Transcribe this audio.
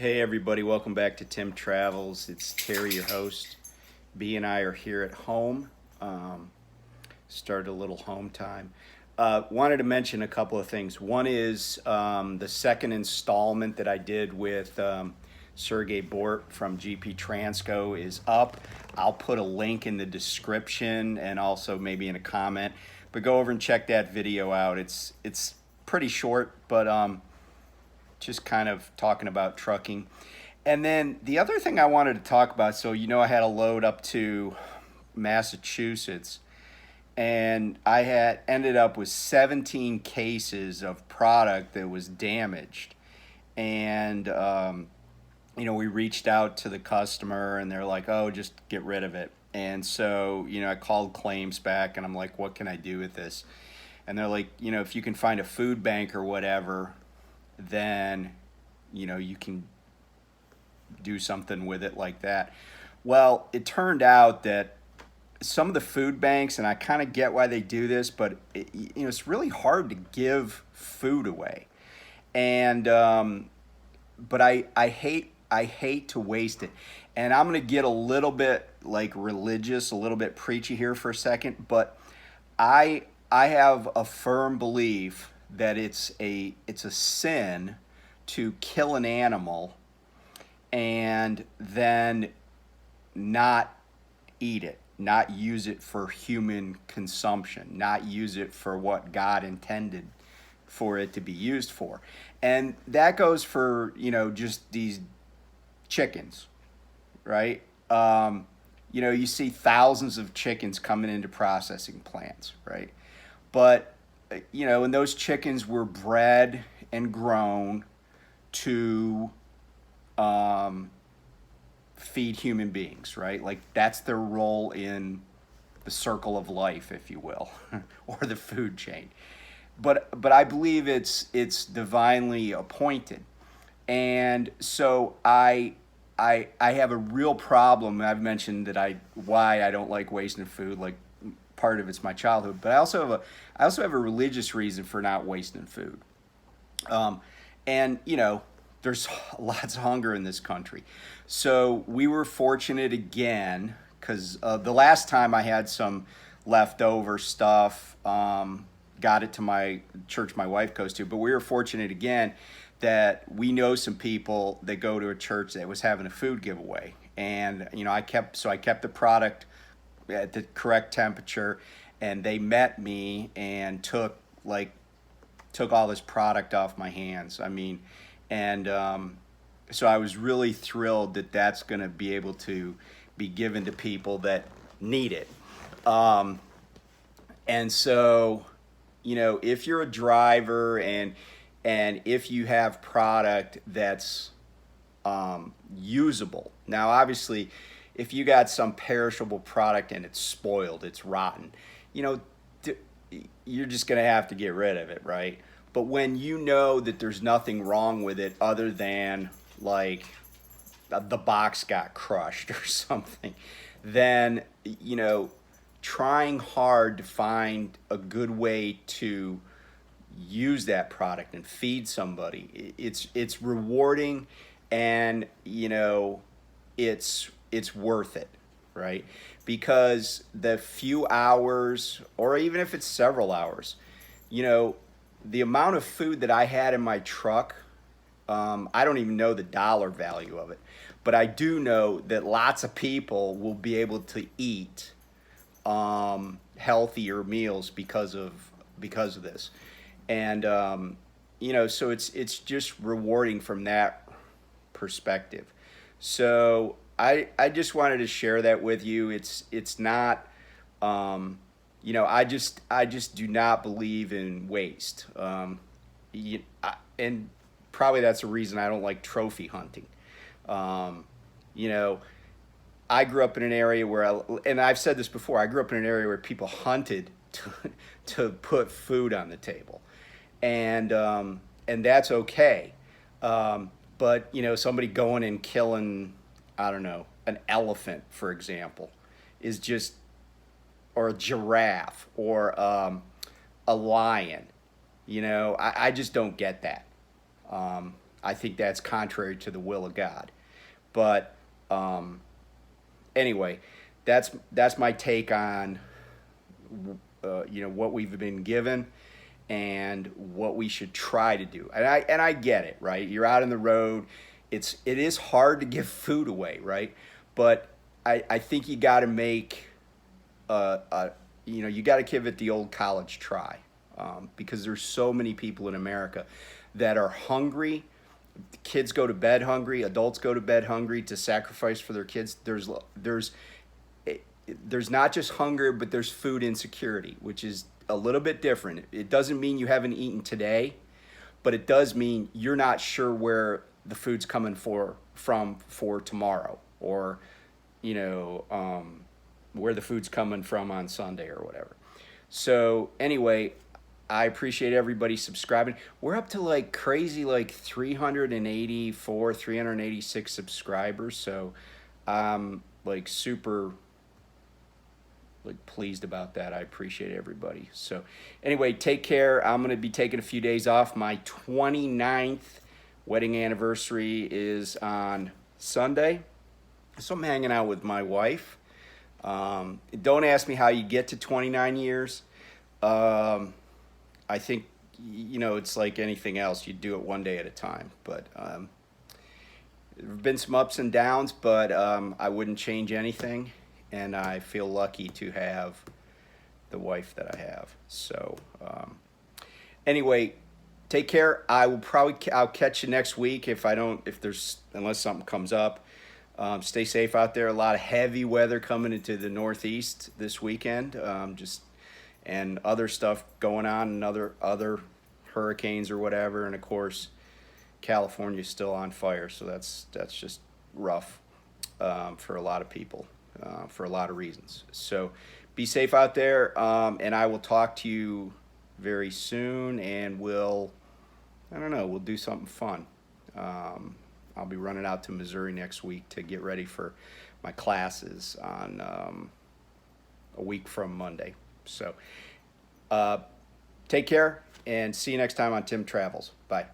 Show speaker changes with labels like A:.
A: Hey everybody, welcome back to Tim Travels. It's Terry, your host. B and I are here at home. Started a little home time. Wanted to mention a couple of things. One is the second installment that I did with Sergey Bort from GP Transco is up. I'll put a link in the description and also maybe in a comment. But go over and check that video out. It's pretty short, but just kind of talking about trucking. And then the other thing I wanted to talk about, so I had a load up to Massachusetts, and I had ended up with 17 cases of product that was damaged. And we reached out to the customer, and they're like, "Oh, just get rid of it." And so I called claims back, and I'm like, "What can I do with this?" And they're like, "If you can find a food bank or whatever, then you can do something with it like that." Well, it turned out that some of the food banks, and I kind of get why they do this, but it's really hard to give food away, and but I hate to waste it. And I'm gonna get a little bit like religious, a little bit preachy here for a second, but I have a firm belief that it's a sin to kill an animal and then not eat it, not use it for human consumption, not use it for what God intended for it to be used for. And that goes for, just these chickens, right? You see thousands of chickens coming into processing plants, right? But and those chickens were bred and grown to feed human beings, right? Like that's their role in the circle of life, if you will, or the food chain. But I believe it's divinely appointed, and so I have a real problem. I've mentioned that why I don't like wasting food. Like part of it's my childhood, but I also have a religious reason for not wasting food. And there's lots of hunger in this country, so we were fortunate again because the last time I had some leftover stuff, got it to my church my wife goes to, but we were fortunate again that we know some people that go to a church that was having a food giveaway, and I kept the product at the correct temperature, and they met me and took all this product off my hands. So I was really thrilled that that's going to be able to be given to people that need it. And so, if you're a driver and if you have product that's usable, now obviously, if you got some perishable product and it's spoiled, it's rotten, you're just going to have to get rid of it, right? But when you know that there's nothing wrong with it other than like the box got crushed or something, then, trying hard to find a good way to use that product and feed somebody, it's rewarding, and, it's worth it, right? Because the few hours, or even if it's several hours, the amount of food that I had in my truck, I don't even know the dollar value of it, but I do know that lots of people will be able to eat healthier meals because of this, and so it's just rewarding from that perspective. So I just wanted to share that with you. It's not. I just do not believe in waste. And probably that's the reason I don't like trophy hunting. I grew up in an area where, and I've said this before, I grew up in an area where people hunted to put food on the table. And that's okay. But, somebody going and killing, I don't know, an elephant, for example, is just, or a giraffe, or a lion. I just don't get that. I think that's contrary to the will of God. But anyway, that's my take on what we've been given and what we should try to do. And I get it, right? You're out on the road. It is hard to give food away, right? But I think you got to make you got to give it the old college try, because there's so many people in America that are hungry. Kids go to bed hungry. Adults go to bed hungry to sacrifice for their kids. There's not just hunger, but there's food insecurity, which is a little bit different. It doesn't mean you haven't eaten today, but it does mean you're not sure where the food's coming from for tomorrow, or where the food's coming from on Sunday or whatever. So anyway, I appreciate everybody subscribing. We're up to like crazy, like 384, 386 subscribers. So I'm like super pleased about that. I appreciate everybody. So anyway, take care. I'm going to be taking a few days off. My 29th wedding anniversary is on Sunday. So I'm hanging out with my wife. Don't ask me how you get to 29 years. I think, it's like anything else. You do it one day at a time. But there have been some ups and downs, but I wouldn't change anything. And I feel lucky to have the wife that I have. So anyway, take care. I'll catch you next week unless something comes up. Stay safe out there. A lot of heavy weather coming into the Northeast this weekend. And other stuff going on, and other hurricanes or whatever. And of course, California's still on fire. So that's just rough for a lot of people. For a lot of reasons. So be safe out there, and I will talk to you very soon, and we'll do something fun. I'll be running out to Missouri next week to get ready for my classes on a week from Monday. So take care, and see you next time on Tim Travels. Bye.